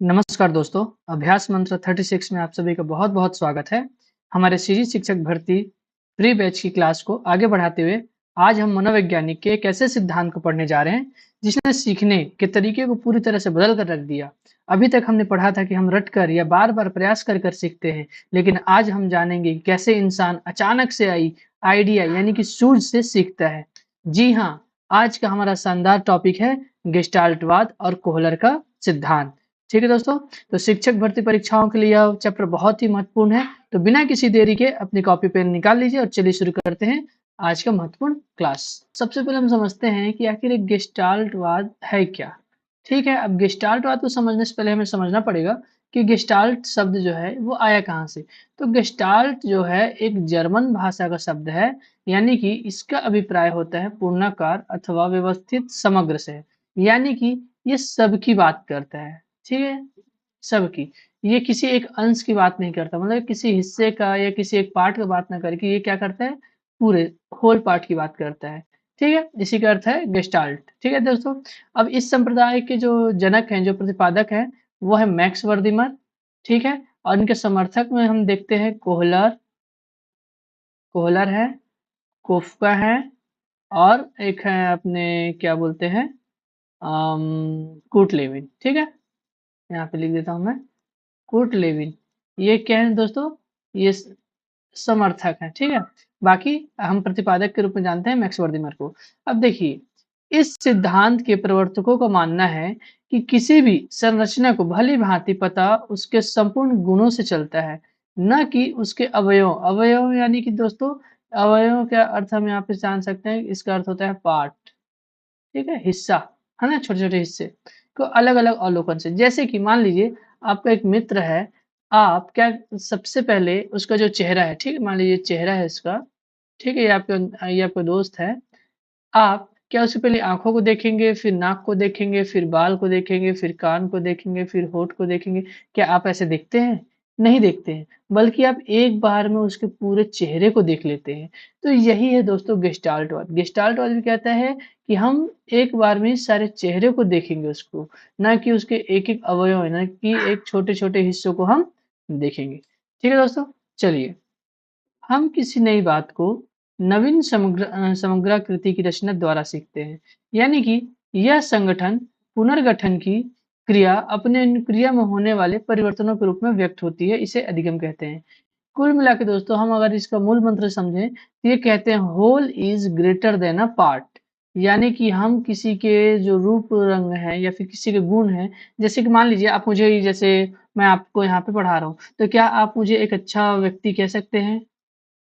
नमस्कार दोस्तों, अभ्यास मंत्र 36 में आप सभी का बहुत-बहुत स्वागत है। हमारे सीरीज शिक्षक भर्ती प्री बैच की क्लास को आगे बढ़ाते हुए आज हम मनोवैज्ञानिक के एक ऐसे सिद्धांत को पढ़ने जा रहे हैं, जिसने सीखने के तरीके को पूरी तरह से बदल कर रख दिया। अभी तक हमने पढ़ा था कि हम रटकर या बार-बार प्रयास कर कर सीखते हैं, लेकिन आज हम जानेंगे कि कैसे इंसान अचानक से आई आइडिया यानी कि सूझ से सीखता है। जी हाँ, आज का हमारा शानदार टॉपिक है गेस्टाल्टवाद और कोहलर का सिद्धांत। ठीक है दोस्तों, तो शिक्षक भर्ती परीक्षाओं के लिए यह चैप्टर बहुत ही महत्वपूर्ण है। तो बिना किसी देरी के अपनी कॉपी पेन निकाल लीजिए और चलिए शुरू करते हैं आज का महत्वपूर्ण क्लास। सबसे पहले हम समझते हैं कि आखिर एक गेस्टाल्टवाद है क्या। ठीक है, अब गेस्टाल्टवाद को समझने से पहले हमें समझना पड़ेगा कि गेस्टाल्ट शब्द जो है वो आया कहाँ से। तो गेस्टाल्ट जो है एक जर्मन भाषा का शब्द है, यानी कि इसका अभिप्राय होता है पूर्णाकार अथवा व्यवस्थित समग्र से, यानी कि ये सबकी बात करता है। ठीक है, सबकी। ये किसी एक अंश की बात नहीं करता, मतलब किसी हिस्से का या किसी एक पार्ट का बात ना करके ये क्या करता है, पूरे होल पार्ट की बात करता है। ठीक है, इसी का अर्थ है गेस्टाल्ट। ठीक है दोस्तों, अब इस संप्रदाय के जो जनक हैं, जो प्रतिपादक हैं, वो है मैक्स वर्दिमर। ठीक है, और इनके समर्थक में हम देखते हैं कोहलर, कोहलर है, कोफ्का है, और एक है अपने क्या बोलते हैं, कूट लेविन। ठीक है, यहाँ पे लिख देता हूँ मैं, कूट लेविन। ये क्या है दोस्तों, ये समर्थक है। ठीक है, बाकी हम प्रतिपादक के रूप में जानते हैं मैक्स वर्दिमर को। अब देखिए, इस सिद्धांत के प्रवर्तकों का मानना है कि किसी भी संरचना को भली भांति पता उसके संपूर्ण गुणों से चलता है, न कि उसके अवयव। अवयव यानी कि दोस्तों, अवयव का अर्थ हम यहाँ पे जान सकते हैं, इसका अर्थ होता है पार्ट। ठीक है, हिस्सा, है ना, छोटे-छोटे हिस्से को अलग-अलग अवलोकन से। जैसे कि मान लीजिए आपका एक मित्र है, आप क्या सबसे पहले उसका जो चेहरा है, ठीक है, मान लीजिए चेहरा है इसका, ठीक है, ये आपका दोस्त है। आप क्या उससे पहले आँखों को देखेंगे, फिर नाक को देखेंगे, फिर बाल को देखेंगे, फिर कान को देखेंगे, फिर होंठ को देखेंगे। क्या आप ऐसे देखते हैं? नहीं देखते हैं, बल्कि आप एक बार में उसके पूरे चेहरे को देख लेते हैं। तो यही है दोस्तों गेस्टाल्टवाद। गेस्टाल्टवाद भी कहता है कि हम एक बार में सारे चेहरे को देखेंगे उसको, ना कि उसके एक-एक अवयव, ना कि एक छोटे-छोटे हिस्सों को हम देखेंगे। ठीक है दोस्तों? चलिए, हम किसी नई बात को नवीन समग्राकृति की रचना द्वारा सीखते हैं, यानी कि यह संगठन पुनर्गठन की क्रिया अपने क्रिया में होने वाले परिवर्तनों के रूप में व्यक्त होती है, इसे अधिगम कहते हैं। कुल मिला के दोस्तों, हम अगर इसका मूल मंत्र समझें तो ये कहते हैं whole is greater than a part. यानी कि हम किसी के जो रूप रंग है या फिर किसी के गुण हैं, जैसे कि मान लीजिए आप मुझे, जैसे मैं आपको यहाँ पे पढ़ा रहा हूँ, तो क्या आप मुझे एक अच्छा व्यक्ति कह सकते हैं?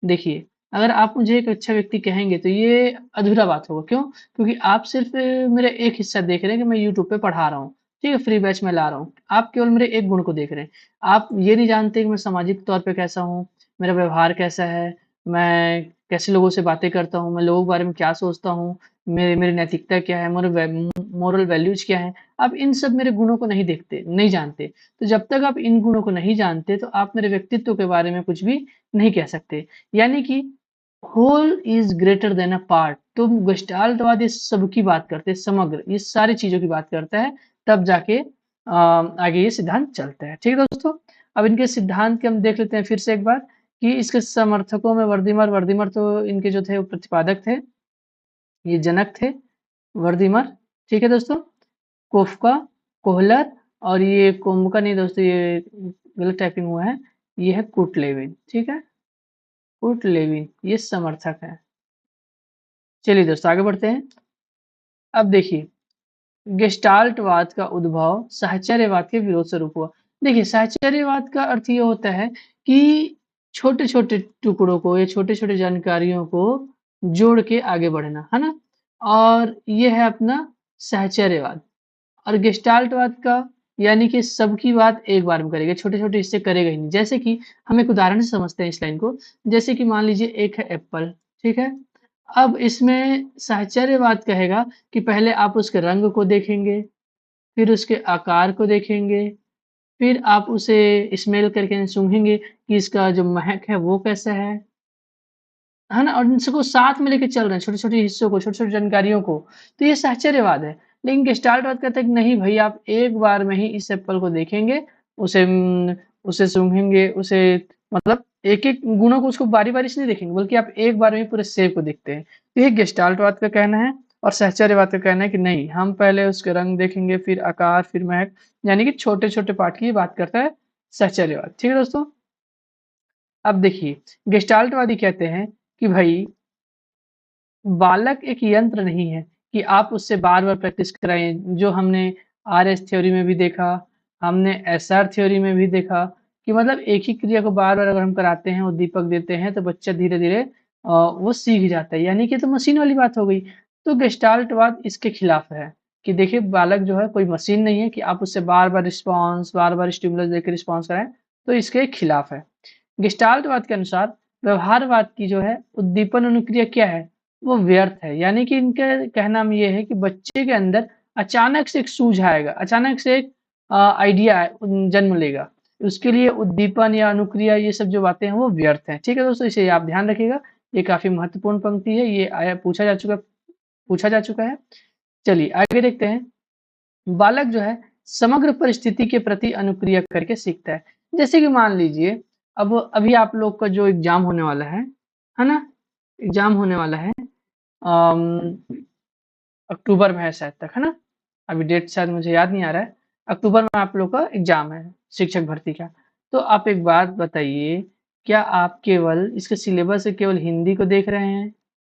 देखिए, अगर आप मुझे एक अच्छा व्यक्ति कहेंगे तो ये अधूरा बात होगा। क्यों? क्योंकि आप सिर्फ़ मेरा एक हिस्सा देख रहे हैं कि मैं यूट्यूब पे पढ़ा रहा हूँ, ठीक है? फ्री बैच में ला रहा हूँ। आप केवल मेरे एक गुण को देख रहे हैं। आप ये नहीं जानते कि मैं सामाजिक तौर पे कैसा हूँ, मेरा व्यवहार कैसा है, मैं कैसे लोगों से बातें करता हूँ, मैं लोगों के बारे में क्या सोचता हूँ, मेरी मेरी नैतिकता क्या है, मोरल वैल्यूज़ क्या हैं। आप इन सब मेरे गुणों को नहीं देखते, नहीं जानते। तो जब तक आप इन गुणों को नहीं जानते, तो आप मेरे व्यक्तित्व के बारे में कुछ भी नहीं कह सकते। यानी कि whole is greater than a part. तो गेस्टाल्टवाद ये सबकी बात करते हैं, समग्र, ये सारी चीजों की बात करता है, तब जाके आगे ये सिद्धांत चलता है। ठीक है दोस्तों, अब इनके सिद्धांत के हम देख लेते हैं फिर से एक बार कि इसके समर्थकों में वर्दिमर, वर्दिमर तो इनके जो थे वो प्रतिपादक थे, ये जनक थे, वर्दिमर। ठीक है दोस्तों, कोफ्का, कोहलर, और ये कोम्बका नहीं दोस्तों, ये गलत टाइपिंग हुआ है, ये है कुटलेविन। ठीक है, कुर्ट लेविन ये समर्थक है। चलिए दोस्तों आगे बढ़ते हैं। अब देखिए, गेस्टाल्टवाद का उद्भव साहचर्यवाद के विरोध स्वरूप हुआ। देखिए, साहचर्यवाद का अर्थ ये होता है कि छोटे-छोटे टुकड़ों को या छोटे-छोटे जानकारियों को जोड़ के आगे बढ़ना, है ना? और ये है अपना साहचर्यवाद। और गेस्टाल्टवाद का यानी कि सबकी बात एक बार में करेगा, छोटे-छोटे हिस्से करेगा ही नहीं। जैसे कि हम एक उदाहरण से समझते हैं इस लाइन को। जैसे कि मान लीजिए एक है एप्पल, ठीक है? अब इसमें साहचर्यवाद कहेगा कि पहले आप उसके रंग को देखेंगे, फिर उसके आकार को देखेंगे, फिर आप उसे स्मेल करके सूंघेंगे कि इसका जो महक है वो कैसा है ना? और इन सबको साथ में लेके चल रहे हैं, छोटे-छोटे हिस्सों को, छोटी-छोटी जानकारियों को। तो ये साहचर्यवाद है। लेकिन गेस्टाल्टवाद कहता है कि नहीं भाई, आप एक बार में ही इस एप्पल को देखेंगे, उसे उसे सूंघेंगे, उसे मतलब एक-एक गुणों को उसको बारी-बारी से नहीं देखेंगे, बल्कि आप एक बार में ही पूरे सेब को देखते हैं। तो ये गेस्टाल्टवाद का कहना है और साहचर्यवाद का कहना है कि नहीं, हम पहले उसके रंग देखेंगे, फिर आकार, फिर महक, यानी कि छोटे-छोटे पार्ट की बात करता है साहचर्यवाद। ठीक है दोस्तों? अब देखिए, गेस्टाल्टवादी कहते हैं कि भाई बालक एक यंत्र नहीं है कि आप उससे बार-बार प्रैक्टिस कराएँ। जो हमने आरएस थ्योरी में भी देखा, हमने एसआर थ्योरी में भी देखा कि मतलब एक ही क्रिया को बार-बार अगर हम कराते हैं, उद्दीपक देते हैं, तो बच्चा धीरे-धीरे वो सीख जाता है। यानी कि तो मशीन वाली बात हो गई। तो गेस्टाल्टवाद इसके खिलाफ है कि देखिए बालक जो है कोई मशीन नहीं है कि आप उससे बार-बार रिस्पॉन्स, बार-बार स्टिमुलस देके रिस्पॉन्स कराएँ, तो इसके खिलाफ है। गेस्टाल्टवाद के अनुसार व्यवहारवाद की जो है उद्दीपन अनुक्रिया क्या है? वो व्यर्थ है। यानी कि इनका कहना ये है कि बच्चे के अंदर अचानक से एक सूझ आएगा, अचानक से एक आइडिया जन्म लेगा। उसके लिए उद्दीपन या अनुक्रिया ये सब जो बातें हैं वो व्यर्थ हैं। ठीक है दोस्तों, इसे आप ध्यान रखिएगा। ये काफ़ी महत्वपूर्ण पंक्ति है, ये आया पूछा जा चुका है। चलिए आगे देखते हैं। बालक जो है समग्र परिस्थिति के प्रति अनुक्रिया करके सीखता है। जैसे कि मान लीजिए अब अभी आप लोग का जो एग्ज़ाम होने वाला है ना? एग्ज़ाम होने वाला है अम, अक्टूबर में है शायद तक, है ना? अभी डेट शायद मुझे याद नहीं आ रहा है। अक्टूबर में आप लोग का एग्ज़ाम है, शिक्षक भर्ती का। तो आप एक बात बताइए, क्या आप केवल इसके सिलेबस से केवल हिंदी को देख रहे हैं?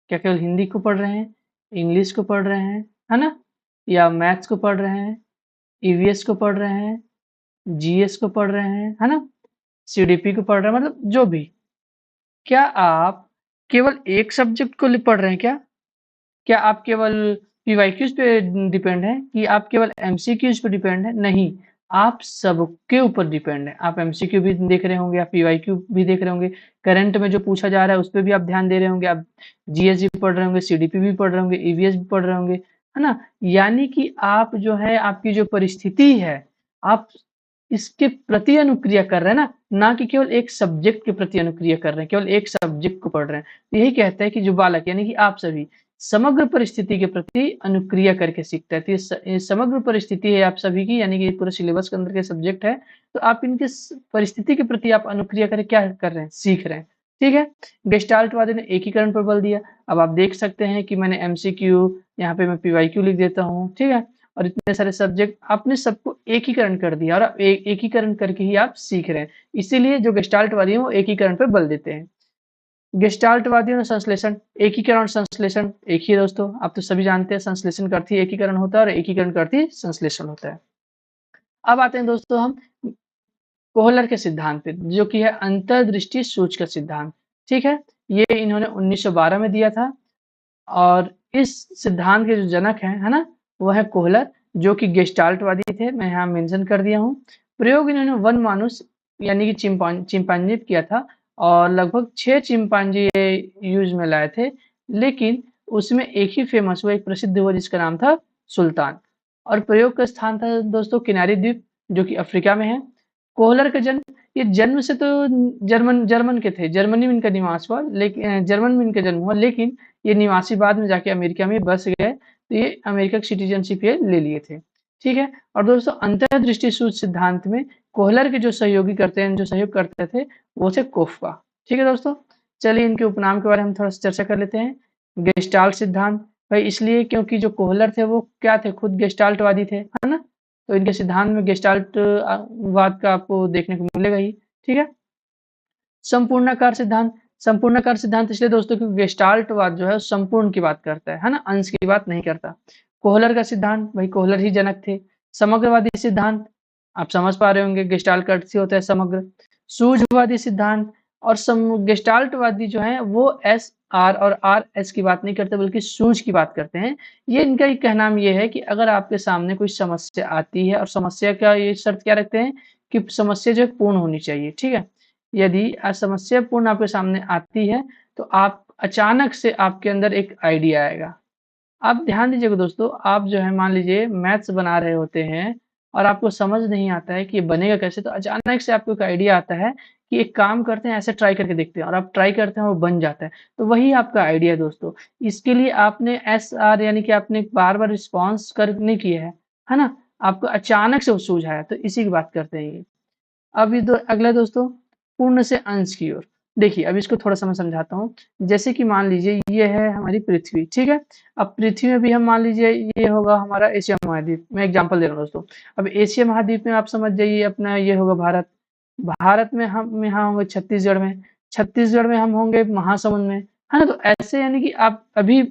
क्या केवल हिंदी को पढ़ रहे हैं? इंग्लिश को पढ़ रहे हैं, है ना? या मैथ्स को पढ़ रहे हैं? ईवीएस को पढ़ रहे हैं? जीएस को पढ़ रहे हैं, है ना? सीडीपी को पढ़ रहे हैं, मतलब जो भी। क्या आप केवल एक सब्जेक्ट को पढ़ रहे हैं क्या? क्या आप केवल पीवाईक्यूज़ पे डिपेंड हैं कि आप केवल एमसीक्यूज़ पे डिपेंड हैं? नहीं, आप सबके ऊपर डिपेंड हैं। आप एमसीक्यू भी देख रहे होंगे, आप पीवाईक्यू भी देख रहे होंगे, करंट में जो पूछा जा रहा है, उस पे भी आप ध्यान दे रहे होंगे, आप जीएस भी पढ़ रहे होंगे, सीडीपी भी पढ़ रहे होंगे, ईवीएस भी पढ़ रहे होंगे, है ना? यानी कि आप जो है, आपकी जो परिस्थिति है, आप इसके प्रति अनुक्रिया कर रहे हैं ना, ना कि केवल एक सब्जेक्ट के प्रति अनुक्रिया कर रहे हैं, केवल एक सब्जेक्ट को पढ़ रहे हैं। तो यही कहता है कि जो बालक यानी कि आप सभी समग्र परिस्थिति के प्रति अनुक्रिया करके सीखता है। तो ये समग्र परिस्थिति है आप सभी की, यानी कि पूरे सिलेबस के अंदर के सब्जेक्ट है, तो आप इनके परिस्थिति के प्रति आप अनुक्रिया करके क्या कर रहे हैं? सीख रहे हैं। ठीक है? गेस्टाल्टवादी ने एकीकरण पर बल दिया। अब आप देख सकते हैं कि मैंने एमसीक्यू, यहाँ पे मैं पीवाईक्यू लिख देता हूँ, ठीक है? और इतने सारे सब्जेक्ट आपने सबको एकीकरण कर दिया और एकीकरण करके ही आप सीख रहे हैं। इसीलिए जो गेस्टाल्टवादी हैं वो एकीकरण पे बल देते हैं। गेस्टाल्टवादियों ने संश्लेषण, एकीकरण और संश्लेषण एक ही है दोस्तों। आप तो सभी जानते हैं संश्लेषण का अर्थ ही एकीकरण होता है और एकीकरण का अर्थ ही संश्लेषण होता है। अब आते हैं दोस्तों हम कोहलर के सिद्धांत पे, जो कि है अंतर्दृष्टि सूच का सिद्धांत। ठीक है? ये इन्होंने 1912 में दिया था और इस सिद्धांत के जो जनक हैं, है ना? वो है कोहलर, जो कि गेस्टाल्टवादी थे। मैं यहाँ मेंशन कर दिया हूँ। प्रयोग इन्होंने वन मानुस यानी कि चिंपांजी पे किया था और लगभग 6 चिंपांजी ये यूज़ में लाए थे। लेकिन उसमें एक ही फेमस हुआ, एक प्रसिद्ध हुआ जिसका नाम था सुल्तान। और प्रयोग का स्थान था दोस्तों किनारी द्वीप, जो कि अफ्रीका में है। कोहलर का जन्म, ये जन्म से तो जर्मन जर्मन के थे, जर्मनी में इनका निवास हुआ, लेकिन जर्मन में इनका जन्म हुआ, लेकिन ये निवासी बाद में जाके अमेरिका में बस गए, तो ये अमेरिका की सिटीजनशिप ये ले लिए थे। ठीक है? और दोस्तों अंतर्दृष्टि सूच सिद्धांत में कोहलर के जो सहयोगी करते हैं, जो सहयोग करते थे, वो थे कोफ़्का। ठीक है दोस्तों? चलिए इनके उपनाम के बारे में थोड़ा-सा चर्चा कर लेते हैं। गेस्टाल्ट सिद्धांत, भाई इसलिए क्योंकि जो कोहलर थे वो क्या थे? खुद गेस्टाल्टवादी थे, है ना? तो इनके सिद्धांत में गेस्टाल्ट वाद का आपको देखने को मिलेगा ही। ठीक है? संपूर्णाकार सिद्धांत, संपूर्णाकार सिद्धांत इसलिए दोस्तों क्योंकि गेस्टाल्टवाद जो है संपूर्ण की बात करता है ना? अंश की बात नहीं करता। कोहलर का सिद्धांत, भाई कोहलर ही जनक थे। समग्रवादी सिद्धांत, आप समझ पा रहे होंगे गेस्टाल्ट का अर्थ ही होता है समग्र। सूझवादी सिद्धांत और गेस्टाल्टवादी जो है वो एस आर और आर एस की बात नहीं करते बल्कि सूझ की बात करते हैं। ये इनका ही कहना ये है कि अगर आपके सामने कोई समस्या आती है और समस्या का ये शर्त क्या रखते हैं कि समस्या जो है पूर्ण होनी चाहिए। ठीक है? यदि समस्या पूर्ण आपके सामने आती है, तो आप अचानक से आपके अंदर एक आइडिया आएगा। आप ध्यान दीजिएगा दोस्तों, आप जो है मान लीजिए मैथ्स बना रहे होते हैं और आपको समझ नहीं आता है कि ये बनेगा कैसे, तो अचानक से आपको एक आइडिया आता है कि एक काम करते हैं, ऐसे ट्राई करके देखते हैं और आप ट्राई करते हैं, वो बन जाता है। तो वही आपका आइडिया है दोस्तों। इसके लिए आपने एसआर यानी कि आपने बार-बार रिस्पॉन्स कर नहीं किया है ना? आपको अचानक से वो सूझ आया, तो इसी की बात करते हैं ये। अब ये अगला दोस्तों, पूर्ण से अंश की ओर। देखिए, अब इसको थोड़ा-सा मैं समझाता हूँ। जैसे कि मान लीजिए ये है हमारी पृथ्वी, ठीक है? अब पृथ्वी में भी हम मान लीजिए ये होगा हमारा एशिया महाद्वीप। मैं एग्ज़ाम्पल दे रहा हूँ दोस्तों। अब एशिया महाद्वीप में आप समझ जाइए अपना ये होगा भारत। भारत में हम यहाँ होंगे छत्तीसगढ़ में, छत्तीसगढ़ में हम होंगे महासमुंद में, है ना? तो ऐसे यानी कि आप अभी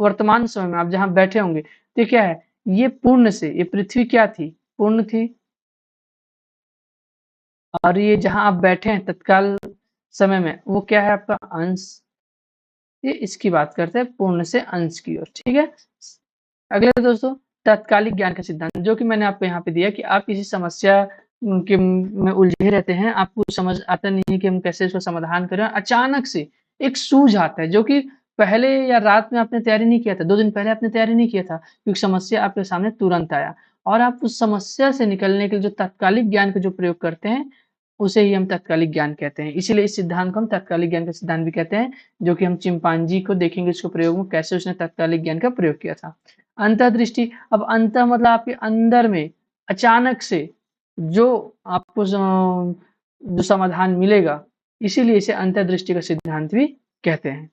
वर्तमान समय में आप जहाँ बैठे होंगे, तो ये क्या है? ये पूर्ण से, ये पृथ्वी क्या थी? पूर्ण थी। और ये जहाँ आप बैठे हैं तत्काल समय में, वो क्या है आपका अंश। ये इसकी बात करते हैं पूर्ण से अंश की ओर, ठीक है। अगला दोस्तों, तात्कालिक ज्ञान का सिद्धांत, जो कि मैंने आपको यहाँ पे दिया कि आप किसी समस्या के में उलझे रहते हैं, आपको समझ आता नहीं है कि हम कैसे इसका समाधान करें, अचानक से एक सूझ आता है, जो कि पहले या रात में आपने तैयारी नहीं किया था, 2 दिन पहले आपने तैयारी नहीं किया था, क्योंकि समस्या आपके सामने तुरंत आया और आप उस समस्या से निकलने के लिए जो तात्कालिक ज्ञान का जो प्रयोग करते हैं, उसे ही हम तात्कालिक ज्ञान कहते हैं। इसीलिए इस सिद्धांत को हम तात्कालिक ज्ञान का सिद्धांत भी कहते हैं, जो कि हम चिंपांजी को देखेंगे इसको प्रयोग में कैसे उसने तात्कालिक ज्ञान का प्रयोग किया था। अंतर्दृष्टि, अब अंतः मतलब आपके अंदर में अचानक से जो आपको जो समाधान मिलेगा, इसीलिए इसे अंतर्दृष्टि का सिद्धांत भी कहते हैं।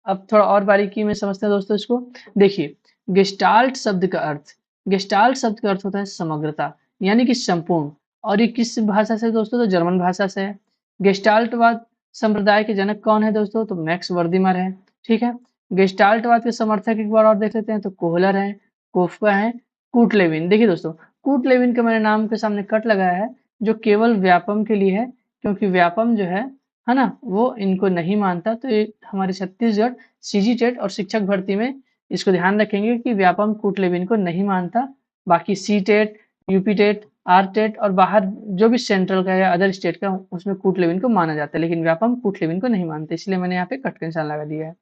अब थोड़ा और बारीकी में समझते हैं दोस्तों इसको। देखिए, गेस्टाल्ट शब्द का अर्थ, गेस्टाल्ट शब्द का अर्थ होता है समग्रता, यानी कि संपूर्ण। और ये किस भाषा से दोस्तों? तो जर्मन भाषा से है। गेस्टाल्टवाद संप्रदाय के जनक कौन है दोस्तों? तो मैक्स वर्दिमर है, ठीक है। गेस्टाल्टवाद के समर्थक एक बार और देख लेते हैं, तो कोहलर है, कोफका है, कूटलेविन। देखिए दोस्तों, कूटलेविन का मैंने नाम के सामने कट लगाया है, जो केवल व्यापम के लिए है, क्योंकि व्यापम जो है ना? वो इनको नहीं मानता। तो ये हमारे छत्तीसगढ़ सीजी टेट और शिक्षक भर्ती में इसको ध्यान रखेंगे कि व्यापम कूटलेविन को नहीं मानता। बाकी C TET, UP TET, R TET और बाहर जो भी सेंट्रल का या अदर स्टेट का, उसमें कूटलेविन को माना जाता है, लेकिन व्यापम कूटलेविन को नहीं मानते। इसलिए मैंने यहाँ पे कट का निशान लगा दिया है।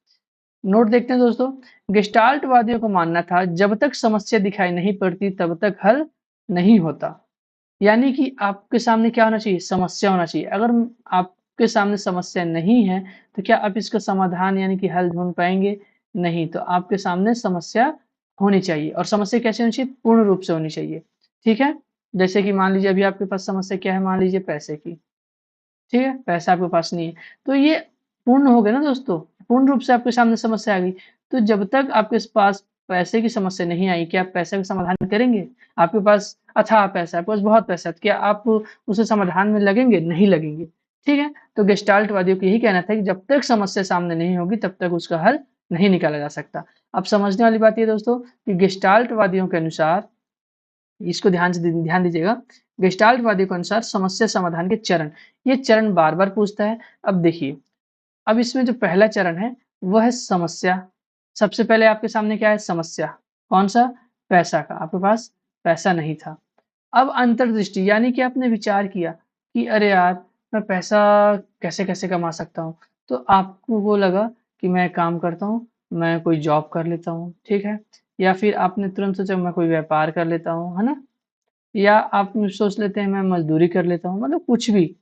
नोट देखते हैं दोस्तों, गेस्टाल्ट वादियों को मानना था जब तक समस्या दिखाई नहीं पड़ती तब तक हल नहीं होता। यानी कि आपके सामने क्या होना चाहिए? समस्या होना चाहिए। अगर आपके सामने समस्या नहीं है, तो क्या आप इसका समाधान यानी कि हल ढूँढ पाएँगे? नहीं। तो आपके सामने समस्या होनी चाहिए और समस्या कैसे होनी चाहिए? पूर्ण रूप से होनी चाहिए, ठीक है? जैसे कि मान लीजिए अभी आपके पास समस्या क्या है? मान लीजिए पैसे की, ठीक है? पैसा आपके पास नहीं है, तो ये पूर्ण हो गया ना दोस्तों? पूर्ण रूप से आपके सामने समस्या आ गई। तो जब तक आपके पास पैसे की समस्या नहीं आई, क्या आप पैसे का समाधान करेंगे? आपके पास अथाह पैसा है, आपके पास बहुत पैसा है, तो क्या आप उसे समाधान में लगेंगे? नहीं लगेंगे, ठीक है? तो गेस्टाल्ट वादियों को यही कहना था कि जब तक समस्या सामने नहीं होगी, तब तक उसका हल नहीं निकाला जा सकता। अब समझने वाली बात ये दोस्तों कि गेस्टाल्ट वादियों के अनुसार, इसको ध्यान दीजिएगा। गेस्टाल्टवादियों के अनुसार समस्या समाधान के चरण, ये चरण बार-बार पूछता है। अब देखिए, अब इसमें जो पहला चरण है, वो है समस्या। सबसे पहले आपके सामने क्या है? समस्या। कौन-सा? पैसा का, आपके पास पैसा नहीं था। अब अंतर्दृष्टि यानी कि आपने विचार किया कि अरे यार! मैं पैसा कैसे-कैसे कमा सकता हूँ? तो आपको वो लगा कि मैं एक काम करता हूँ, मैं कोई जॉब कर लेता हूँ, ठीक है? या फिर आपने तुरंत सोचा मैं कोई व्यापार कर लेता हूँ, है ना? या आप सोच लेते हैं मैं मज़दूरी कर लेता हूँ, मतलब कुछ भी।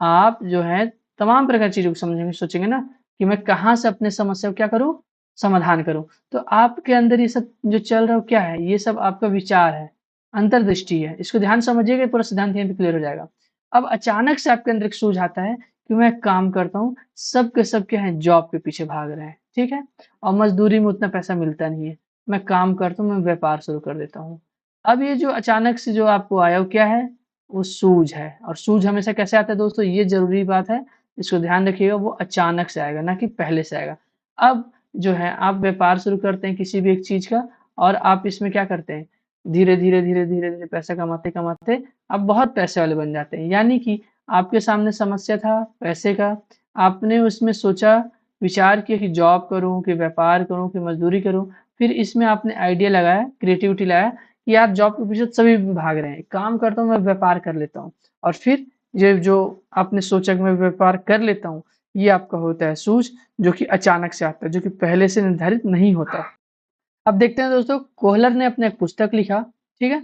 आप जो है तमाम प्रकार की चीज़ों को समझेंगे, सोचेंगे ना कि मैं कहाँ से अपने समस्या को क्या करूँ? समाधान करूँ। तो आपके अंदर ये सब जो चल रहा है वो क्या है? ये सब आपका विचार है, अंतर्दृष्टि है। इसको ध्यान से समझिएगा, पूरा सिद्धांत यहीं पे क्लियर हो जाएगा। अब अचानक से आपके अंदर एक सूझ आता है कि मैं एक काम करता हूँ, सब के सब क्या हैं? जॉब के पीछे भाग रहे हैं, ठीक है? और मज़दूरी में उतना पैसा मिलता नहीं है। मैं काम करता हूँ, मैं व्यापार शुरू कर देता हूँ। अब ये जो अचानक से जो आपको आया वो क्या है? वो सूझ है। और सूझ हमेशा कैसे आता है दोस्तों? ये ज़रूरी बात है, इसको ध्यान रखिएगा, वो अचानक से आएगा, ना कि पहले से आएगा। अब जो है आप व्यापार शुरू करते हैं किसी भी एक चीज़ का और आप इसमें क्या करते हैं? धीरे-धीरे, धीरे-धीरे, धीरे पैसा कमाते-कमाते आप बहुत पैसे वाले बन जाते हैं। यानी कि आपके सामने समस्या था पैसे का, आपने उसमें सोचा, विचार किया कि जॉब करूँ, कि व्यापार करूँ, कि मज़दूरी करूँ। फिर इसमें आपने आइडिया लगाया, क्रिएटिविटी लाया कि यार जॉब के पीछे सभी भाग रहे हैं, काम करता हूँ मैं व्यापार कर लेता हूँ। और फिर ये जो आपने सोचा कि मैं व्यापार कर लेता हूँ, ये आपका होता है सूझ, जो कि अचानक से आता है, जो कि पहले से निर्धारित नहीं होता। अब देखते हैं दोस्तों, कोहलर ने अपने एक पुस्तक लिखा, ठीक है।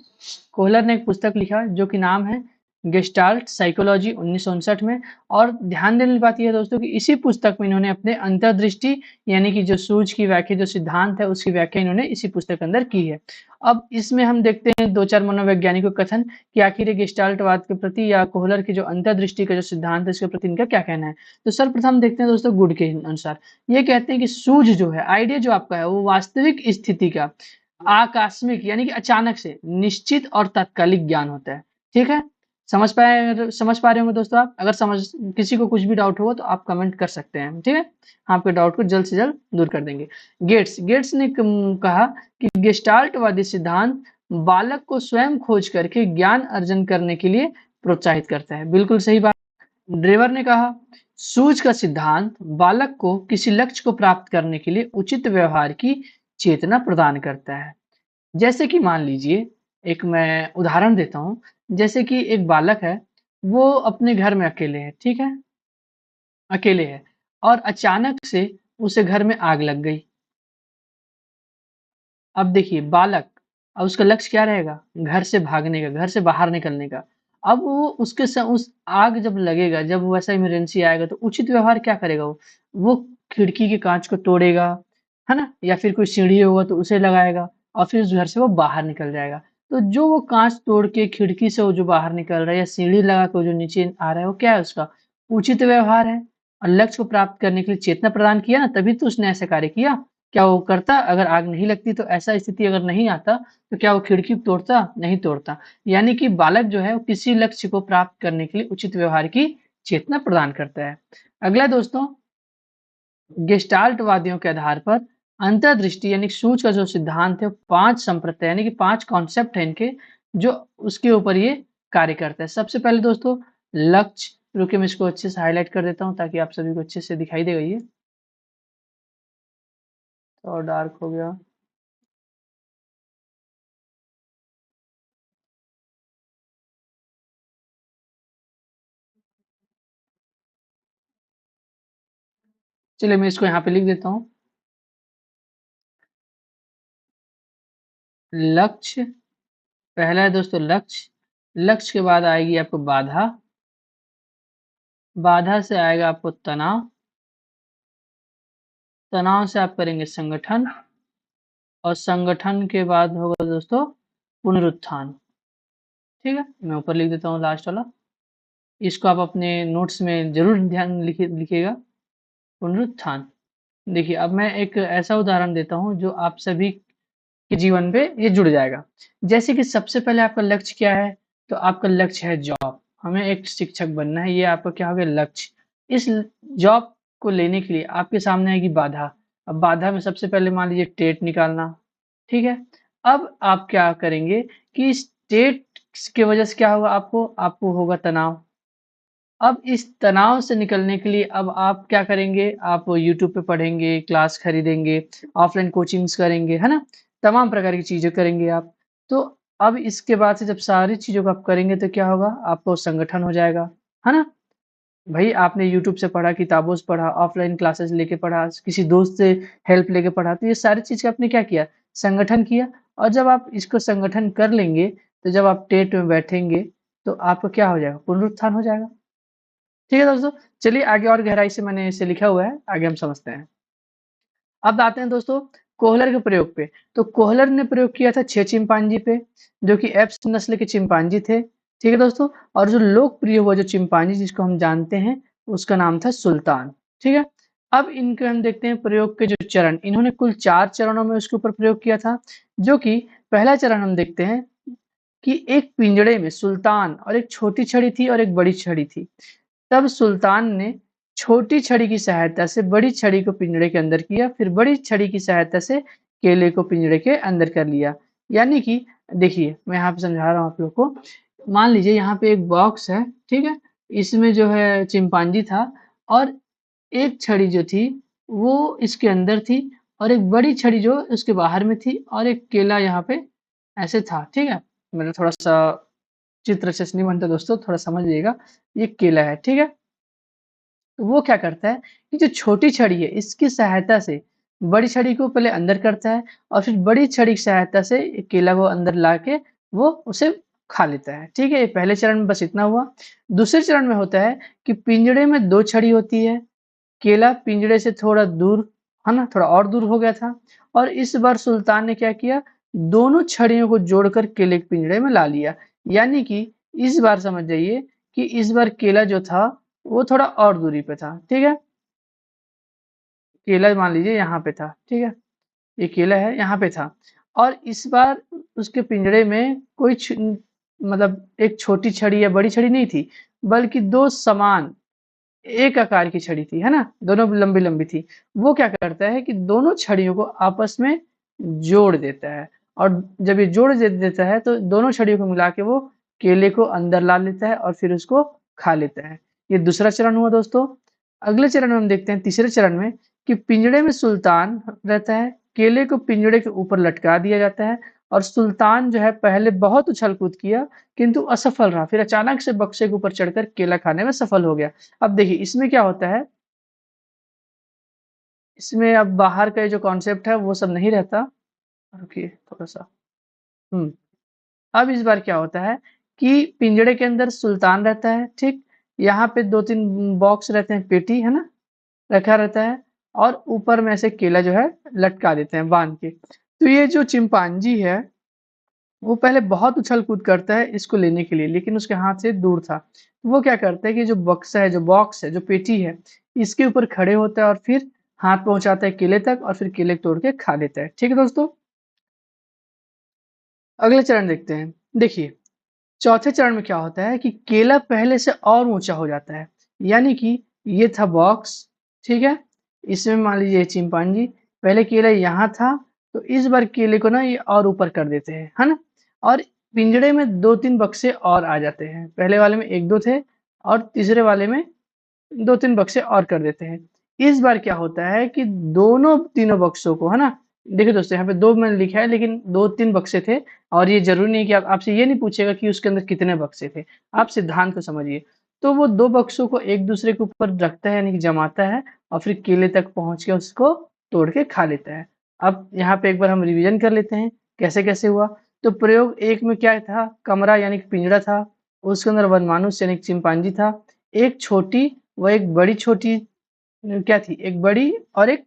कोहलर ने एक पुस्तक लिखा जो कि नाम है गेस्टाल्ट साइकोलॉजी 1959 में। और ध्यान देने वाली बात यह है दोस्तों कि इसी पुस्तक में इन्होंने अपने अंतर्दृष्टि यानी कि जो सूझ की व्याख्या, जो सिद्धांत है उसकी व्याख्या इन्होंने इसी पुस्तक के अंदर की है। अब इसमें हम देखते हैं दो चार मनोवैज्ञानिकों का कथन कि आखिर ये गेस्टाल्टवाद के प्रति या कोहलर की जो अंतर्दृष्टि का जो सिद्धांत है इसके प्रति इनका क्या कहना है। तो सर्वप्रथम देखते हैं दोस्तों गुड के अनुसार। ये कहते हैं कि सूझ जो है, आइडिया जो आपका है, वो वास्तविक स्थिति का आकस्मिक यानी कि अचानक से निश्चित और तात्कालिक ज्ञान होता है। ठीक है। समझ पा रहे होंगे दोस्तों आप। अगर किसी को कुछ भी डाउट होगा तो आप कमेंट कर सकते हैं। ठीक है। आपके डाउट को जल्द से जल्द दूर कर देंगे। गेट्स ने कहा कि गेस्टाल्टवादी सिद्धांत बालक को स्वयं खोज करके ज्ञान अर्जन करने के लिए प्रोत्साहित करता है। बिल्कुल सही बात। ड्रेवर ने कहा सूझ का सिद्धांत बालक को किसी लक्ष्य को प्राप्त करने के लिए उचित व्यवहार की चेतना प्रदान करता है। जैसे कि मान लीजिए, एक मैं उदाहरण देता हूँ। जैसे कि एक बालक है, वो अपने घर में अकेले है, ठीक है? अकेले है और अचानक से उसे घर में आग लग गई। अब देखिए बालक, अब उसका लक्ष्य क्या रहेगा? घर से भागने का, घर से बाहर निकलने का। अब वो उस आग जब लगेगा, जब वैसा इमरजेंसी आएगा तो उचित व्यवहार क्या करेगा वो? वो खिड़की के काँच को तोड़ेगा, है ना? या फिर कोई सीढ़ी होगा तो उसे लगाएगा और फिर उस घर से वो बाहर निकल जाएगा। तो जो वो काँच तोड़ के खिड़की से वो जो बाहर निकल रहा है या सीढ़ी लगा के वो जो नीचे आ रहा है, वो क्या है उसका? उचित व्यवहार है। और लक्ष्य को प्राप्त करने के लिए चेतना प्रदान किया ना, तभी तो उसने ऐसा कार्य किया। क्या वो करता? अगर आग नहीं लगती तो ऐसा स्थिति अगर नहीं आता तो क्या वो खिड़की तोड़ता? नहीं तोड़ता। यानी कि बालक जो है वो किसी लक्ष्य को प्राप्त करने के लिए उचित व्यवहार की चेतना प्रदान करता है। अगला दोस्तों, गेस्टाल्टवादियों के आधार पर अंतर्दृष्टि यानी सूझ का जो सिद्धांत है, 5 संप्रत्यय यानी कि 5 कॉन्सेप्ट हैं इनके, जो उसके ऊपर ये कार्य करता है। सबसे पहले दोस्तों लक्ष्य, रुकिए मैं इसको अच्छे से हाइलाइट कर देता हूँ ताकि आप सभी को अच्छे से दिखाई देगा ये। और डार्क हो गया। चलिए मैं इसको यहाँ पे लिख देता हूँ। लक्ष्य, पहला है दोस्तों लक्ष्य। लक्ष्य के बाद आएगी आपको बाधा। बाधा से आएगा आपको तनाव। तनाव से आप करेंगे संगठन। और संगठन के बाद होगा दोस्तों पुनरुत्थान। ठीक है, मैं ऊपर लिख देता हूँ लास्ट वाला। इसको आप अपने नोट्स में जरूर ध्यान लिखिएगा। पुनरुत्थान। देखिए अब मैं एक ऐसा उदाहरण देता हूँ जो आप सभी के जीवन पे ये जुड़ जाएगा। जैसे कि सबसे पहले आपका लक्ष्य क्या है? तो आपका लक्ष्य है जॉब। हमें एक शिक्षक बनना है, ये आपका क्या हो गया? लक्ष्य। इस जॉब को लेने के लिए आपके सामने आएगी बाधा। अब बाधा में सबसे पहले मान लीजिए टेट निकालना, ठीक है? अब आप क्या करेंगे कि इस टेट की वजह से क्या होगा आपको? आपको होगा तनाव। अब इस तनाव से निकलने के लिए अब आप क्या करेंगे? आप यूट्यूब पे पढ़ेंगे, क्लास खरीदेंगे, ऑफलाइन कोचिंग्स करेंगे, है ना? तमाम प्रकार की चीज़ें करेंगे आप। तो अब इसके बाद से जब सारी चीज़ों को आप करेंगे तो क्या होगा? आपको संगठन हो जाएगा, है ना? भई आपने यूट्यूब से पढ़ा, किताबों से पढ़ा, ऑफलाइन क्लासेस लेके पढ़ा, किसी दोस्त से हेल्प लेके पढ़ा, तो ये सारी चीज़ का आपने क्या किया? संगठन किया। और जब आप इसको संगठन कर लेंगे, तो जब आप टेट में बैठेंगे, तो आपका क्या हो जाएगा? पुनरुत्थान हो जाएगा। ठीक है दोस्तों, चलिए आगे और गहराई से मैंने इसे लिखा हुआ है, आगे हम समझते हैं। अब आते हैं दोस्तों कोहलर के प्रयोग पे। तो कोहलर ने प्रयोग किया था 6 चिंपांजी पे, जो कि एप्स नस्ल के चिंपांजी थे। ठीक है दोस्तों, और जो लोकप्रिय हुआ जो चिंपांजी जिसको हम जानते हैं, उसका नाम था सुल्तान। ठीक है। अब इनके हम देखते हैं प्रयोग के जो चरण, इन्होंने कुल 4 चरणों में उसके ऊपर प्रयोग किया था। जो कि पहला चरण हम देखते हैं कि एक पिंजड़े में सुल्तान और एक छोटी छड़ी थी और एक बड़ी छड़ी थी। तब सुल्तान ने छोटी छड़ी की सहायता से बड़ी छड़ी को पिंजड़े के अंदर किया, फिर बड़ी छड़ी की सहायता से केले को पिंजड़े के अंदर कर लिया। यानी कि देखिए, मैं यहाँ पे समझा रहा हूँ आप लोग को। मान लीजिए यहाँ पे एक बॉक्स है, ठीक है? इसमें जो है चिंपांजी था और एक छड़ी जो थी वो इसके अंदर थी और एक बड़ी छड़ी जो उसके बाहर में थी और एक केला यहाँ पे ऐसे था, ठीक है? मैंने थोड़ा-सा चित्र अच्छे से नहीं बनता दोस्तों, थोड़ा समझिएगा। ये केला है, ठीक है? तो वो क्या करता है कि जो छोटी छड़ी है इसकी सहायता से बड़ी छड़ी को पहले अंदर करता है और फिर बड़ी छड़ी की सहायता से केला को अंदर लाके वो उसे खा लेता है। ठीक है, ये पहले चरण में बस इतना हुआ। दूसरे चरण में होता है कि पिंजड़े में 2 छड़ी होती है, केला पिंजड़े से थोड़ा दूर, है ना, थोड़ा और दूर हो गया था और इस बार सुल्तान ने क्या किया, दोनों छड़ियों को जोड़कर केले के पिंजड़े में ला लिया। यानी कि इस बार समझ जाइए कि इस बार केला जो था वो थोड़ा और दूरी पे था। ठीक है, केला मान लीजिए यहाँ पे था। ठीक है, ये केला है यहाँ पे था और इस बार उसके पिंजड़े में कोई मतलब एक छोटी छड़ी या बड़ी छड़ी नहीं थी, बल्कि दो समान एक आकार की छड़ी थी, है ना, दोनों लंबी लंबी थी। वो क्या करता है कि दोनों छड़ियों को आपस में जोड़ देता है और जब ये जोड़ देता है तो दोनों छड़ियों को मिला के वो केले को अंदर ला लेता है और फिर उसको खा लेता है। ये दूसरा चरण हुआ दोस्तों। अगले चरण में हम देखते हैं, तीसरे चरण में, कि पिंजड़े में सुल्तान रहता है, केले को पिंजड़े के ऊपर लटका दिया जाता है और सुल्तान जो है पहले बहुत उछल कूद किया किंतु असफल रहा, फिर अचानक से बक्से के ऊपर चढ़कर केला खाने में सफल हो गया। अब देखिए इसमें क्या होता है, इसमें अब बाहर का जो कॉन्सेप्ट है वो सब नहीं रहता। रुकिए थोड़ा सा। हम्म अब इस बार क्या होता है कि पिंजड़े के अंदर सुल्तान रहता है, ठीक, यहाँ पे 2-3 बॉक्स रहते हैं, पेटी है ना, रखा रहता है और ऊपर में से केला जो है लटका देते हैं बांध के। तो ये जो चिंपांजी है वो पहले बहुत उछल-कूद करता है इसको लेने के लिए, लेकिन उसके हाथ से दूर था। तो वो क्या करता है कि जो बक्सा है, जो बॉक्स है, जो पेटी है, इसके ऊपर खड़े होता है और फिर हाथ पहुँचाता है केले तक और फिर केले तोड़ के खा लेता है। ठीक है दोस्तों? अगले चरण देखते हैं। देखिए, चौथे चरण में क्या होता है कि केला पहले से और ऊँचा हो जाता है। यानी कि ये था बॉक्स, ठीक है? इसमें मान लीजिए चिंपांजी, पहले केला यहाँ था, तो इस बार केले को ना ये और ऊपर कर देते हैं, है ना? और पिंजड़े में 2-3 बक्से और आ जाते हैं। पहले वाले में 1-2 थे और तीसरे वाले में 2-3 बक्से और कर देते हैं। इस बार क्या होता है कि दोनों तीनों बक्सों को, है ना? देखिए दोस्तों यहाँ पे 2 मैंने लिखा है लेकिन 2-3 बक्से थे और ये ज़रूरी नहीं कि आप आपसे ये नहीं पूछेगा कि उसके अंदर कितने बक्से थे। आप सिद्धांत को समझिए। तो वो 2 बक्सों को एक-दूसरे के ऊपर रखता है यानी कि जमाता है और फिर केले तक पहुँच के उसको तोड़ के खा लेता है। अब यहाँ पे एक बार हम रिवीजन कर लेते हैं, कैसे-कैसे हुआ। तो प्रयोग 1 में क्या था? कमरा यानी कि पिंजरा था, उसके अंदर वनमानुष यानी कि चिंपांजी था। एक छोटी व एक बड़ी छोटी क्या थी? एक बड़ी और एक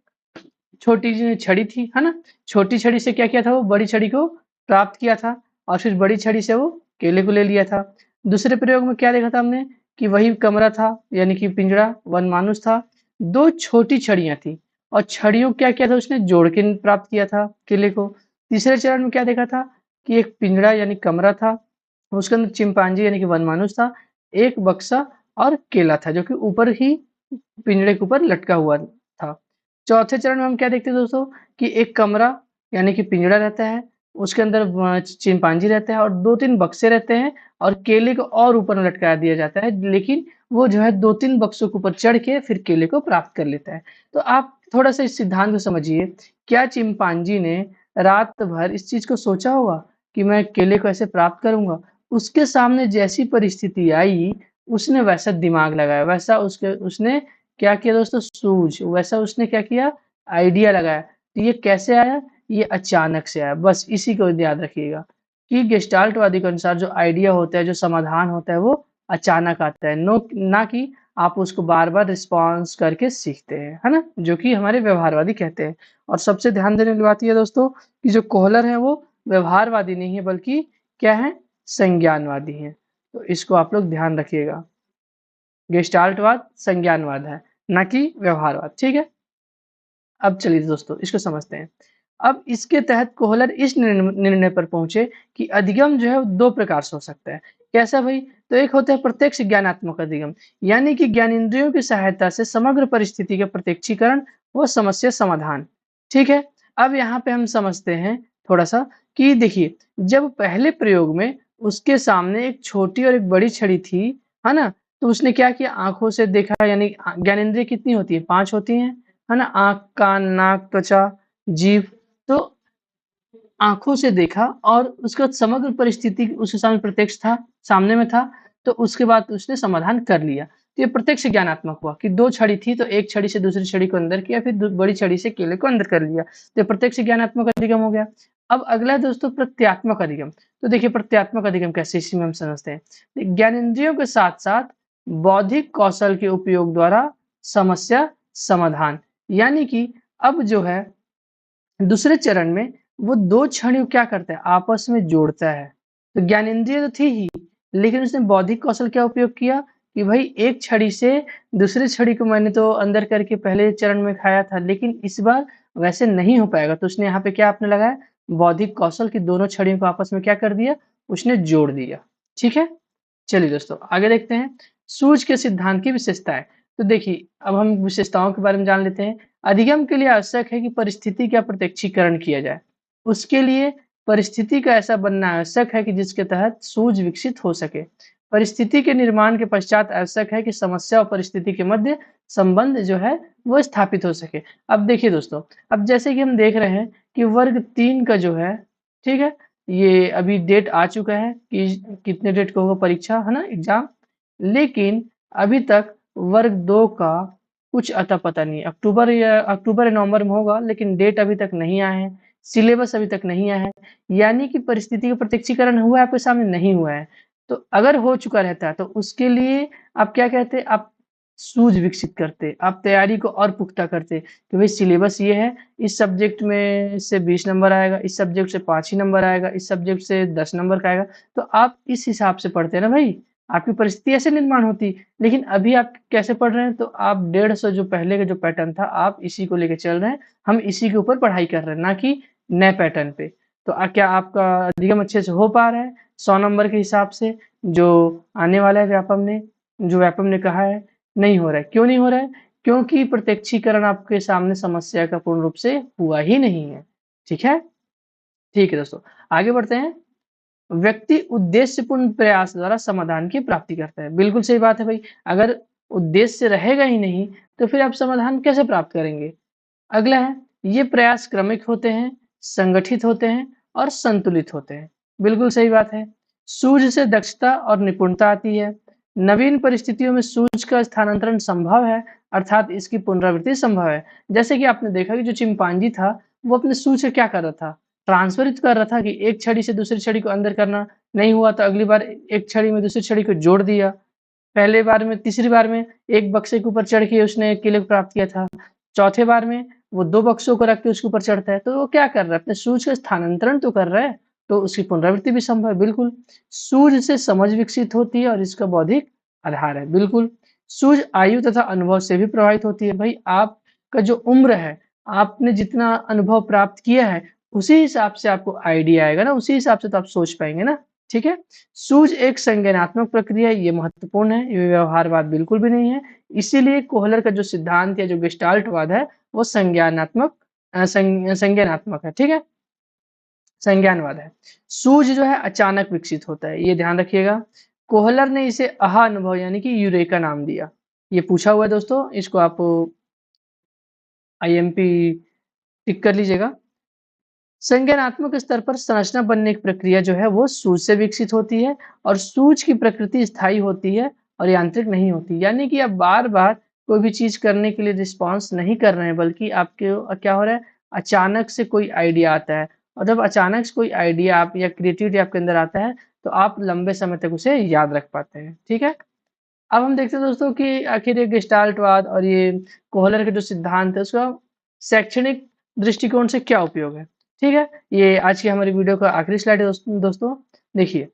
छोटी सी छड़ी थी, है ना? छोटी छड़ी से क्या किया था वो बड़ी छड़ी को प्राप्त किया था और फिर बड़ी छड़ी से वो केले को ले लिया था। दूसरे प्रयोग में क्या देखा था हमने कि वही कमरा था यानी कि पिंजरा, वनमानुष था। 2 छोटी छड़ियाँ थी और छड़ियों को क्या किया था उसने जोड़ के प्राप्त किया था केले को। तीसरे चरण में क्या देखा था कि एक पिंजरा यानी कमरा था, उसके अंदर चिंपांजी यानी कि वनमानुष था, एक बक्सा और केला था जो कि ऊपर ही पिंजरे के ऊपर लटका हुआ था। चौथे चरण में हम क्या देखते हैं दोस्तों कि एक कमरा यानी कि पिंजरा रहता है, उसके अंदर चिंपांजी रहता है और 2-3 बक्से रहते हैं और केले को और ऊपर लटका दिया जाता है, लेकिन वो जो है 2-3 बक्सों के ऊपर चढ़ के फिर केले को प्राप्त कर लेता है। तो आप थोड़ा-सा इस सिद्धांत को समझिए, क्या चिंपांजी ने रात भर इस चीज़ को सोचा होगा कि मैं केले को ऐसे प्राप्त करूँगा? उसके सामने जैसी परिस्थिति आई, उसने वैसा दिमाग लगाया, वैसा उसने क्या किया दोस्तों वैसा उसने क्या किया आइडिया लगाया। तो ये कैसे आया? ये अचानक से आया। बस इसी को याद रखिएगा कि गेस्टाल्टवादी के अनुसार जो आइडिया होता है, जो समाधान होता है वो अचानक आता है। ना कि आप उसको बार-बार रिस्पॉन्स करके सीखते हैं, है ना? जो कि हमारे व्यवहारवादी कहते हैं। और सबसे ध्यान देने वाली बात ये है दोस्तों कि जो कोहलर है वो व्यवहारवादी नहीं है बल्कि क्या है? संज्ञानवादी हैं। तो इसको आप लोग ध्यान रखिएगा। गेस्टाल्टवाद संज्ञानवाद है, ना कि व्यवहारवाद, ठीक है? अब चलिए दोस्तों इसको समझते हैं। अब इसके तहत कोहलर इस निर्णय पर पहुँचे कि अधिगम जो है वो 2 प्रकार से हो सकता है। कैसा भई? तो एक होता है प्रत्यक्ष ज्ञानात्मक अधिगम, यानी कि ज्ञानेंद्रियों की सहायता से समग्र परिस्थिति का प्रत्यक्षीकरण व समस्या समाधान। ठीक है? अब यहाँ पे हम समझते हैं थोड़ा-सा कि देखिए, जब पहले प्रयोग में उसके सामने एक छोटी और एक बड़ी छड़ी थी, है ना? तो उसने क्या किया आँखों से देखा यानी ज्ञानेंद्रिय कितनी होती है? 5 होती हैं, है ना? आँख, कान, नाक, त्वचा, जीभ। तो आँखों से देखा और उसके बाद समग्र परिस्थिति उसके सामने प्रत्यक्ष था, सामने में था, तो उसके बाद उसने समाधान कर लिया। तो ये प्रत्यक्ष ज्ञानात्मक हुआ कि 2 छड़ी थी, तो एक छड़ी से दूसरी छड़ी को अंदर किया, फिर दू बड़ी छड़ी से केले को अंदर कर लिया। तो ये प्रत्यक्ष ज्ञानात्मक अधिगम हो गया। अब अगला है दोस्तों प्रत्यात्मक अधिगम। तो देखिए प्रत्यात्मक अधिगम कैसे, इसी में हम समझते हैं। ज्ञानेंद्रियों के साथ साथ बौद्धिक कौशल के उपयोग द्वारा समस्या समाधान, यानी कि अब जो है दूसरे चरण में वो दो छड़ियों क्या करता है, आपस में जोड़ता है। तो ज्ञानेंद्रिय तो थी ही, लेकिन उसने बौद्धिक कौशल क्या उपयोग किया कि भाई एक छड़ी से दूसरी छड़ी को मैंने तो अंदर करके पहले चरण में खाया था, लेकिन इस बार वैसे नहीं हो पाएगा। तो उसने यहाँ पे क्या आपने लगाया, बौद्धिक कौशल की दोनों छड़ियों को आपस में क्या कर दिया, उसने जोड़ दिया। ठीक है, चलिए दोस्तों आगे देखते हैं सूझ के सिद्धांत की विशेषताएं। तो देखिए अब हम विशेषताओं के बारे में जान लेते हैं। अधिगम के लिए आवश्यक है कि परिस्थिति का प्रत्यक्षीकरण किया जाए। उसके लिए परिस्थिति का ऐसा बनना आवश्यक है कि जिसके तहत सूझ विकसित हो सके। परिस्थिति के निर्माण के पश्चात आवश्यक है कि समस्या और परिस्थिति के मध्य संबंध जो है वो स्थापित हो सके। अब देखिए दोस्तों, अब जैसे कि हम देख रहे हैं कि वर्ग 3 का जो है, ठीक है, ये अभी डेट आ चुका है कि कितने डेट को होगा परीक्षा, है ना, एग्जाम। लेकिन अभी तक वर्ग 2 का कुछ अता पता नहीं है। अक्टूबर या नवंबर में होगा, लेकिन डेट अभी तक नहीं आया है, सिलेबस अभी तक नहीं आया है, यानी कि परिस्थिति का प्रत्यक्षीकरण हुआ है आपके सामने, नहीं हुआ है। तो अगर हो चुका रहता तो उसके लिए आप क्या कहते, आप सूझ विकसित करते, आप तैयारी को और पुख्ता करते कि भाई सिलेबस ये है, इस सब्जेक्ट में से 20 नंबर आएगा, इस सब्जेक्ट से 5 ही नंबर आएगा, इस सब्जेक्ट से 10 नंबर का आएगा। तो आप इस हिसाब से पढ़ते ना भाई, आपकी परिस्थिति ऐसे निर्माण होती। लेकिन अभी आप कैसे पढ़ रहे हैं, तो आप 150 जो पहले का जो पैटर्न था आप इसी को लेके चल रहे हैं, हम इसी के ऊपर पढ़ाई कर रहे हैं, ना कि नए पैटर्न पे। तो क्या आपका अधिगम अच्छे से हो पा रहा है 100 नंबर के हिसाब से जो आने वाला है व्यापम ने, जो व्यापम ने कहा है? नहीं हो रहा है। क्यों नहीं हो रहा है? क्योंकि प्रत्यक्षीकरण आपके सामने समस्या का पूर्ण रूप से हुआ ही नहीं है। ठीक है? ठीक है दोस्तों, आगे बढ़ते हैं। व्यक्ति उद्देश्यपूर्ण प्रयास द्वारा समाधान की प्राप्ति करता है। बिल्कुल सही बात है भाई, अगर उद्देश्य रहेगा ही नहीं तो फिर आप समाधान कैसे प्राप्त करेंगे? अगला है, ये प्रयास क्रमिक होते हैं, संगठित होते हैं और संतुलित होते हैं। बिल्कुल सही बात है। सूझ से दक्षता और निपुणता आती है। नवीन परिस्थितियों में सूझ का स्थानांतरण संभव है, अर्थात इसकी पुनरावृत्ति संभव है। जैसे कि आपने देखा कि जो चिंपांजी था वो अपने सूझ से क्या कर रहा था, ट्रांसफर कर रहा था कि एक छड़ी से दूसरी छड़ी को अंदर करना, नहीं हुआ तो अगली बार एक छड़ी में दूसरी छड़ी को जोड़ दिया। पहले बार में, तीसरी बार में एक बक्से के ऊपर चढ़ के उसने किले को प्राप्त किया था। चौथे बार में वो 2 बक्सों को रख के उसके ऊपर चढ़ता है। तो वो क्या कर रहा है, अपने सूझ का स्थानांतरण तो कर रहा है, तो उसकी पुनरावृत्ति भी संभव है। बिल्कुल। सूझ से समझ विकसित होती है और इसका बौद्धिक आधार है। बिल्कुल। सूझ आयु तथा अनुभव से भी प्रभावित होती है। भाई आपका जो उम्र है, आपने जितना अनुभव प्राप्त किया है, उसी हिसाब से आपको आइडिया आएगा ना, उसी हिसाब से तो आप सोच पाएँगे ना। ठीक है? सूझ एक संज्ञानात्मक प्रक्रिया है, ये महत्वपूर्ण है, ये व्यवहारवाद बिल्कुल भी नहीं है। इसीलिए कोहलर का जो सिद्धांत या जो गेस्टाल्टवाद है, वो संज्ञानात्मक है। ठीक है? संज्ञानवाद है। सूझ जो है अचानक विकसित होता है, ये ध्यान रखिएगा। कोहलर ने इसे अहा अनुभव यानी कि यूरेका नाम दिया। ये पूछा हुआ है दोस्तों, इसको आप आईएमपी टिक कर लीजिएगा। संज्ञानात्मक स्तर पर संरचना बनने की प्रक्रिया जो है वो सूझ से विकसित होती है और सूझ की प्रकृति स्थायी होती है और यांत्रिक नहीं होती। यानी कि आप बार-बार कोई भी चीज़ करने के लिए रिस्पॉन्स नहीं कर रहे हैं, बल्कि आपके क्या हो रहा है, अचानक से कोई आइडिया आता है, और जब अचानक से कोई आइडिया आप या क्रिएटिविटी आपके अंदर आता है, तो आप लंबे समय तक उसे याद रख पाते हैं। ठीक है? अब हम देखते हैं दोस्तों कि आखिर ये गेस्टाल्टवाद और ये कोहलर के जो सिद्धांत है उसका शैक्षणिक दृष्टिकोण से क्या उपयोग है। ठीक है, ये आज की हमारी वीडियो का आखिरी स्लाइड है दोस्तों। देखिए,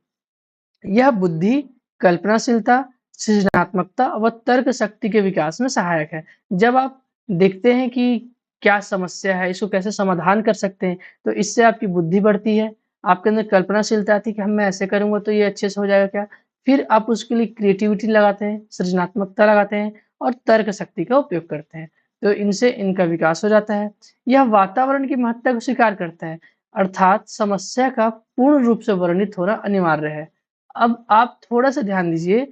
यह बुद्धि, कल्पनाशीलता, सृजनात्मकता व तर्क शक्ति के विकास में सहायक है। जब आप देखते हैं कि क्या समस्या है, इसको कैसे समाधान कर सकते हैं, तो इससे आपकी बुद्धि बढ़ती है, आपके अंदर कल्पनाशीलता आती है कि हम मैं ऐसे करूँगा तो ये अच्छे से हो जाएगा क्या? फिर आप उसके लिए क्रिएटिविटी लगाते हैं, सृजनात्मकता लगाते हैं और तर्क शक्ति का उपयोग करते हैं। तो इनसे इनका विकास हो जाता है। यह वातावरण की महत्ता को स्वीकार करता है, अर्थात समस्या का पूर्ण रूप से वर्णित होना अनिवार्य है। अब आप थोड़ा-सा ध्यान दीजिए,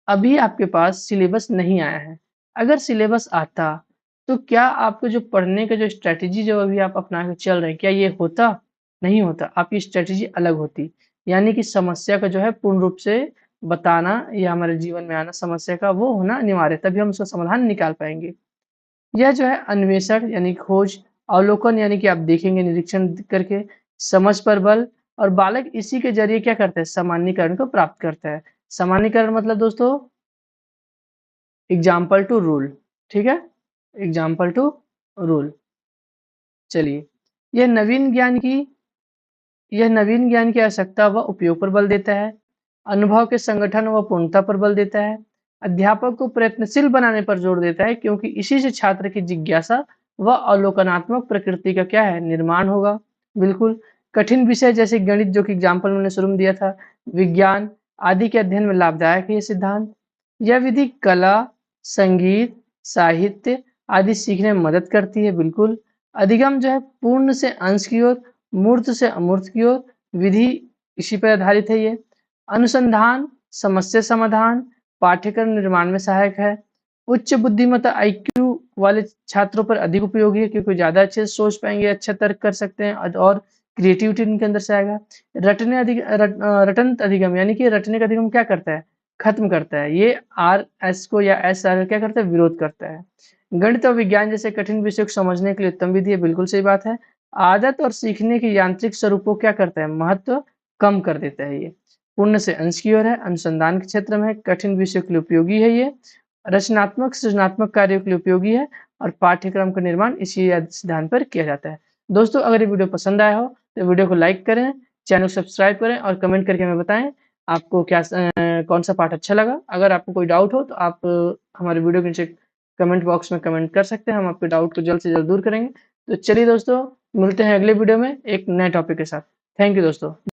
अभी आपके पास सिलेबस नहीं आया है। अगर सिलेबस आता, तो क्या आपको जो पढ़ने का जो स्ट्रैटेजी जो अभी आप अपना के चल रहे हैं, क्या ये होता? नहीं होता, आपकी स्ट्रैटेजी अलग होती। यानी कि समस्या का जो है पूर्ण रूप से बताना या हमारे जीवन में आना समस्या का, वो होना अनिवार्य है, तभी हम उसका समाधान निकाल पाएँगे। यह जो है अन्वेषण यानी खोज, अवलोकन यानी कि आप देखेंगे निरीक्षण करके, समझ पर बल, और बालक इसी के जरिए क्या करते हैं, सामान्यीकरण को प्राप्त करता है। सामान्यीकरण मतलब दोस्तों एग्जाम्पल टू रूल, ठीक है, एग्जाम्पल टू रूल। चलिए, यह नवीन ज्ञान की यह नवीन ज्ञान की आवश्यकता व उपयोग पर बल देता है, अनुभव के संगठन व पूर्णता पर बल देता है, अध्यापक को प्रयत्नशील बनाने पर जोर देता है, क्योंकि इसी से छात्र की जिज्ञासा व अवलोकनात्मक प्रकृति का क्या है, निर्माण होगा। बिल्कुल। कठिन विषय जैसे गणित, जो कि एग्जाम्पल मैंने शुरू में दिया था, विज्ञान आदि के अध्ययन में लाभदायक है ये सिद्धांत। यह विधि कला, संगीत, साहित्य आदि सीखने में मदद करती है। बिल्कुल। अधिगम जो है पूर्ण से अंश की ओर, मूर्त से अमूर्त की ओर, विधि इसी पर आधारित है ये। अनुसंधान, समस्या समाधान, पाठ्यक्रम निर्माण में सहायक है। उच्च बुद्धिमत्ता आईक्यू वाले छात्रों पर अधिक उपयोगी है, क्योंकि ज्यादा अच्छे से सोच पाएंगे, अच्छा तर्क कर सकते हैं, और क्रिएटिविटी उनके अंदर से आएगा। रटन अधिगम यानी कि रटने का अधिगम क्या करता है, खत्म करता है। ये आर एस को या एस आर क्या करता है, विरोध करता है। गणित और विज्ञान जैसे कठिन विषयों को समझने के लिए उत्तम विधि है। बिल्कुल सही बात है। आदत और सीखने के यांत्रिक स्वरूपों क्या करता है, महत्व कम कर देता है ये। पूर्ण से अंश की ओर है, अनुसंधान के क्षेत्र में है, कठिन विषयों के लिए उपयोगी है ये, रचनात्मक सृजनात्मक कार्यों के लिए उपयोगी है, और पाठ्यक्रम का निर्माण इसी सिद्धांत पर किया जाता है। दोस्तों, अगर ये वीडियो पसंद आया हो तो वीडियो को लाइक करें, चैनल को सब्सक्राइब करें, और कमेंट करके हमें बताएं आपको कौन सा पार्ट अच्छा लगा। अगर आपको कोई डाउट हो तो आप हमारे वीडियो के नीचे कमेंट बॉक्स में कमेंट कर सकते हैं, हम आपके डाउट को जल्द से जल्द दूर करेंगे। तो चलिए दोस्तों, मिलते हैं अगले वीडियो में एक नए टॉपिक के साथ। थैंक यू दोस्तों।